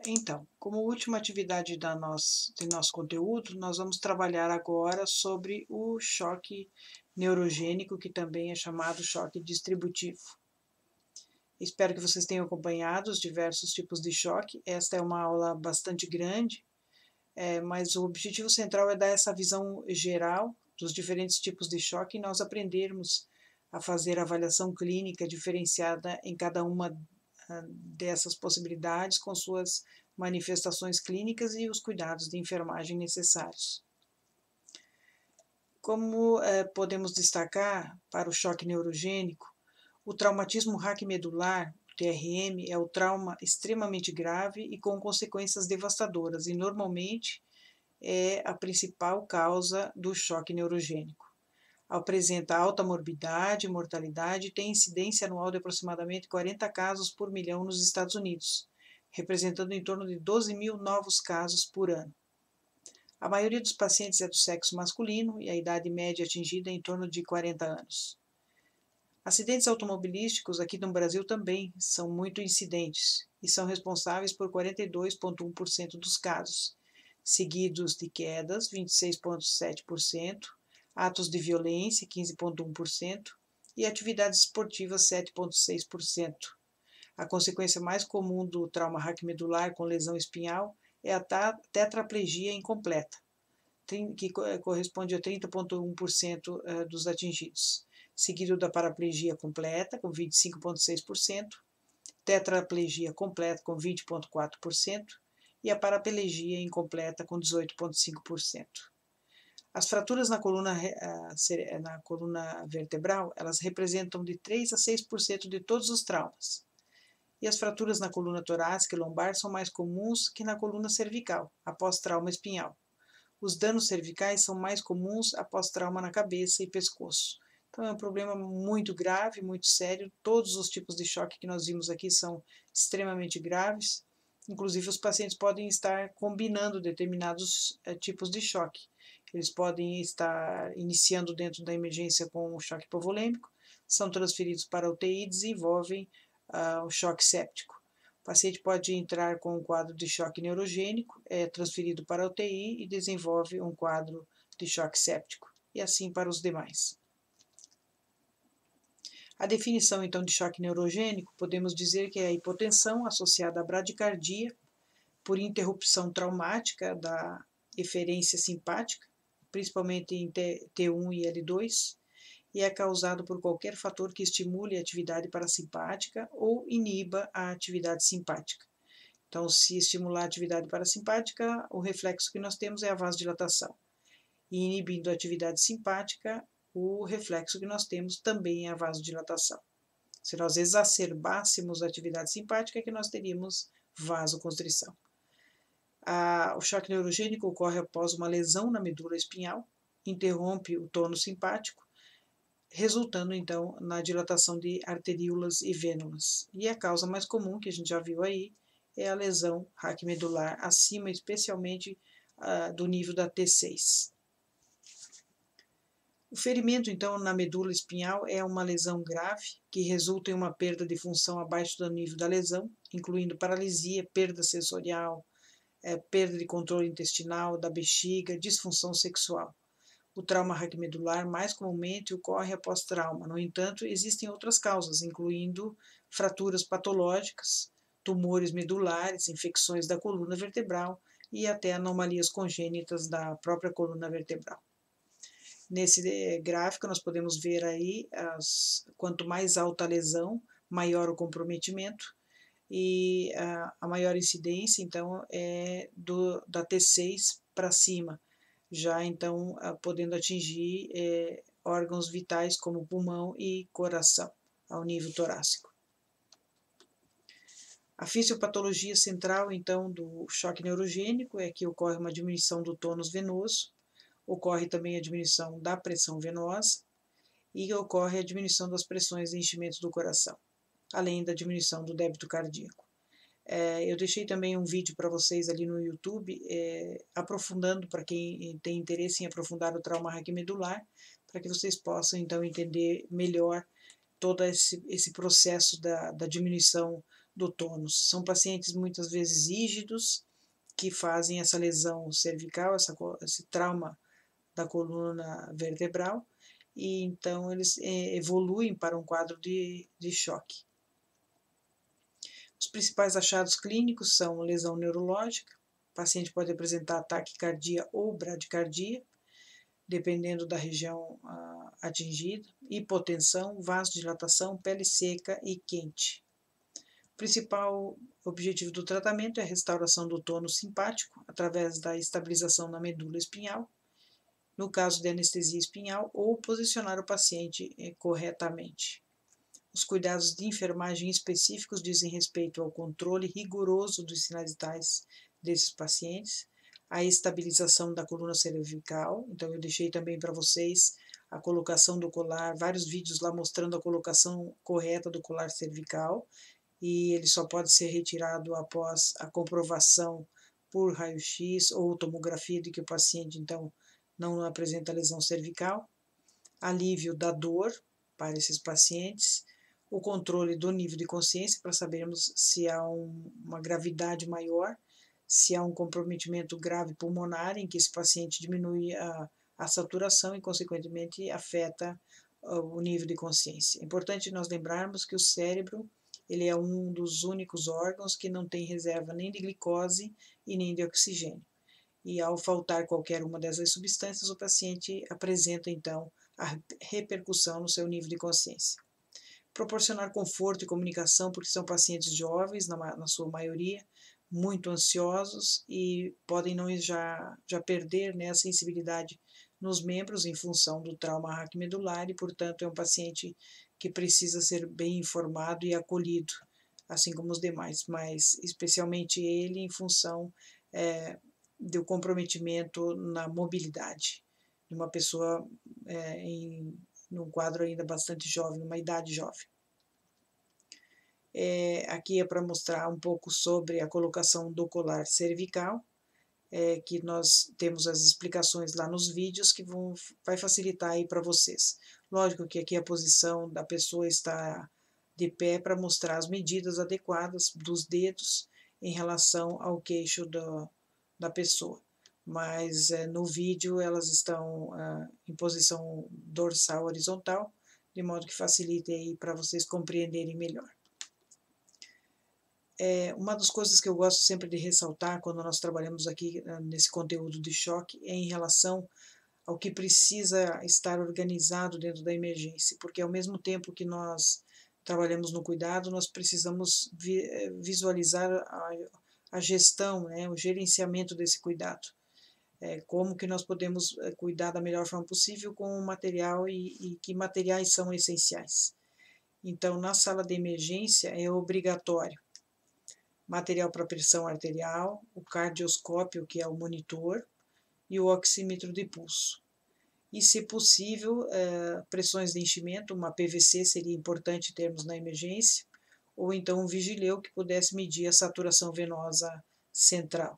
Então, como última atividade do nosso conteúdo, nós vamos trabalhar agora sobre o choque neurogênico, que também é chamado choque distributivo. Espero que vocês tenham acompanhado os diversos tipos de choque. Esta é uma aula bastante grande, mas o objetivo central é dar essa visão geral dos diferentes tipos de choque e nós aprendermos a fazer avaliação clínica diferenciada em cada uma dessas possibilidades, com suas manifestações clínicas e os cuidados de enfermagem necessários. Como podemos destacar para o choque neurogênico, o traumatismo raquimedular, TRM, é o trauma extremamente grave e com consequências devastadoras, e normalmente é a principal causa do choque neurogênico. Apresenta alta morbidade e mortalidade e tem incidência anual de aproximadamente 40 casos por milhão nos Estados Unidos, representando em torno de 12 mil novos casos por ano. A maioria dos pacientes é do sexo masculino e a idade média atingida é em torno de 40 anos. Acidentes automobilísticos aqui no Brasil também são muito incidentes e são responsáveis por 42,1% dos casos, seguidos de quedas, 26,7%, atos de violência, 15,1%, e atividades esportivas, 7,6%. A consequência mais comum do trauma raquimedular com lesão espinhal é a tetraplegia incompleta, que corresponde a 30,1% dos atingidos, seguido da paraplegia completa, com 25,6%, tetraplegia completa, com 20,4%, e a paraplegia incompleta, com 18,5%. As fraturas na coluna vertebral, elas representam de 3 a 6% de todos os traumas. E as fraturas na coluna torácica e lombar são mais comuns que na coluna cervical, após trauma espinhal. Os danos cervicais são mais comuns após trauma na cabeça e pescoço. Então é um problema muito grave, muito sério. Todos os tipos de choque que nós vimos aqui são extremamente graves. Inclusive, os pacientes podem estar combinando determinados tipos de choque. Eles podem estar iniciando dentro da emergência com o choque hipovolêmico, são transferidos para a UTI e desenvolvem o choque séptico. O paciente pode entrar com um quadro de choque neurogênico, é transferido para a UTI e desenvolve um quadro de choque séptico, e assim para os demais. A definição, então, de choque neurogênico, podemos dizer que é a hipotensão associada à bradicardia por interrupção traumática da eferência simpática, principalmente em T1 e L2, e é causado por qualquer fator que estimule a atividade parasimpática ou iniba a atividade simpática. Então, se estimular a atividade parasimpática, o reflexo que nós temos é a vasodilatação. E inibindo a atividade simpática, o reflexo que nós temos também é a vasodilatação. Se nós exacerbássemos a atividade simpática, é que nós teríamos vasoconstrição. O choque neurogênico ocorre após uma lesão na medula espinhal, interrompe o tônus simpático, resultando então na dilatação de arteríolas e vênulas. E a causa mais comum, que a gente já viu aí, é a lesão raquimedular, acima especialmente do nível da T6. O ferimento, então, na medula espinhal é uma lesão grave que resulta em uma perda de função abaixo do nível da lesão, incluindo paralisia, perda sensorial, perda de controle intestinal, da bexiga, disfunção sexual. O trauma raquimedular mais comumente ocorre após trauma. No entanto, existem outras causas, incluindo fraturas patológicas, tumores medulares, infecções da coluna vertebral e até anomalias congênitas da própria coluna vertebral. Nesse gráfico nós podemos ver aí, quanto mais alta a lesão, maior o comprometimento, e a maior incidência, então, é da T6 para cima, já então podendo atingir órgãos vitais como pulmão e coração, ao nível torácico. A fisiopatologia central, então, do choque neurogênico é que ocorre uma diminuição do tônus venoso, ocorre também a diminuição da pressão venosa e ocorre a diminuição das pressões de enchimento do coração, além da diminuição do débito cardíaco. Eu deixei também um vídeo para vocês ali no YouTube, aprofundando, para quem tem interesse em aprofundar o trauma raquimedular, para que vocês possam então entender melhor todo esse processo da diminuição do tônus. São pacientes muitas vezes rígidos, que fazem essa lesão cervical, esse trauma da coluna vertebral, e então eles evoluem para um quadro de choque. Os principais achados clínicos são lesão neurológica, o paciente pode apresentar taquicardia ou bradicardia, dependendo da região atingida, hipotensão, vasodilatação, pele seca e quente. O principal objetivo do tratamento é a restauração do tônus simpático através da estabilização na medula espinhal, no caso de anestesia espinhal, ou posicionar o paciente corretamente. Os cuidados de enfermagem específicos dizem respeito ao controle rigoroso dos sinais vitais desses pacientes, a estabilização da coluna cervical. Então eu deixei também para vocês a colocação do colar, vários vídeos lá mostrando a colocação correta do colar cervical, e ele só pode ser retirado após a comprovação por raio-x ou tomografia de que o paciente então não apresenta lesão cervical, alívio da dor para esses pacientes, o controle do nível de consciência para sabermos se há uma gravidade maior, se há um comprometimento grave pulmonar em que esse paciente diminui a saturação e, consequentemente, afeta o nível de consciência. É importante nós lembrarmos que o cérebro ele é um dos únicos órgãos que não tem reserva nem de glicose e nem de oxigênio. E ao faltar qualquer uma dessas substâncias, o paciente apresenta, então, a repercussão no seu nível de consciência. Proporcionar conforto e comunicação, porque são pacientes jovens, na sua maioria, muito ansiosos e podem não já perder, né, a sensibilidade nos membros em função do trauma raquimedular e, portanto, é um paciente que precisa ser bem informado e acolhido, assim como os demais, mas especialmente ele em função do comprometimento na mobilidade de uma pessoa num quadro ainda bastante jovem, numa idade jovem. Aqui é para mostrar um pouco sobre a colocação do colar cervical, que nós temos as explicações lá nos vídeos que vai facilitar aí para vocês. Lógico que aqui a posição da pessoa está de pé para mostrar as medidas adequadas dos dedos em relação ao queixo da pessoa. Mas no vídeo elas estão em posição dorsal horizontal, de modo que facilite aí para vocês compreenderem melhor. Uma das coisas que eu gosto sempre de ressaltar quando nós trabalhamos aqui nesse conteúdo de choque é em relação ao que precisa estar organizado dentro da emergência, porque ao mesmo tempo que nós trabalhamos no cuidado, nós precisamos visualizar a gestão, né, o gerenciamento desse cuidado. Como que nós podemos cuidar da melhor forma possível com o material e que materiais são essenciais. Então, na sala de emergência é obrigatório material para pressão arterial, o cardioscópio, que é o monitor, e o oxímetro de pulso. E, se possível, pressões de enchimento, uma PVC seria importante termos na emergência, ou então um vigileu que pudesse medir a saturação venosa central.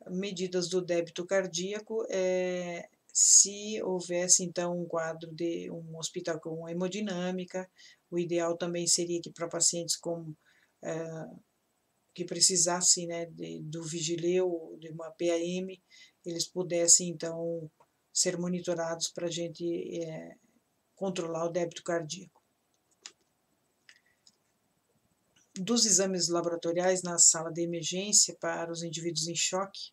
Medidas do débito cardíaco, se houvesse então um quadro de um hospital com hemodinâmica, o ideal também seria que para pacientes que precisassem, né, do vigileu, de uma PAM, eles pudessem então ser monitorados para a gente controlar o débito cardíaco. Dos exames laboratoriais na sala de emergência para os indivíduos em choque,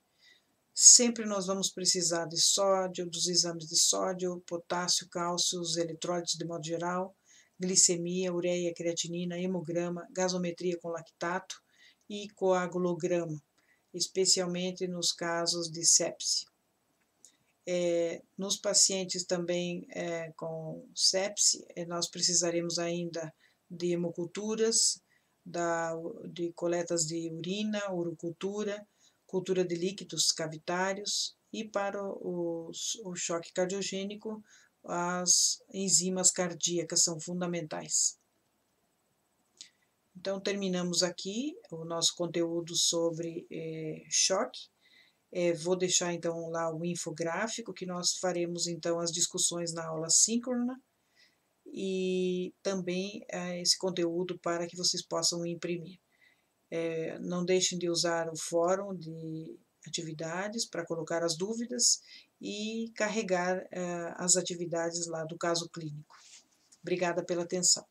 sempre nós vamos precisar de sódio, dos exames de sódio, potássio, cálcio, os eletrólitos de modo geral, glicemia, ureia, creatinina, hemograma, gasometria com lactato e coagulograma, especialmente nos casos de sepse. Nos pacientes também com sepse, nós precisaremos ainda de hemoculturas, de coletas de urina, urocultura, cultura de líquidos cavitários e para o choque cardiogênico, as enzimas cardíacas são fundamentais. Então, terminamos aqui o nosso conteúdo sobre choque. Vou deixar então lá o infográfico, que nós faremos então as discussões na aula síncrona, e também esse conteúdo para que vocês possam imprimir. Não deixem de usar o fórum de atividades para colocar as dúvidas e carregar as atividades lá do caso clínico. Obrigada pela atenção.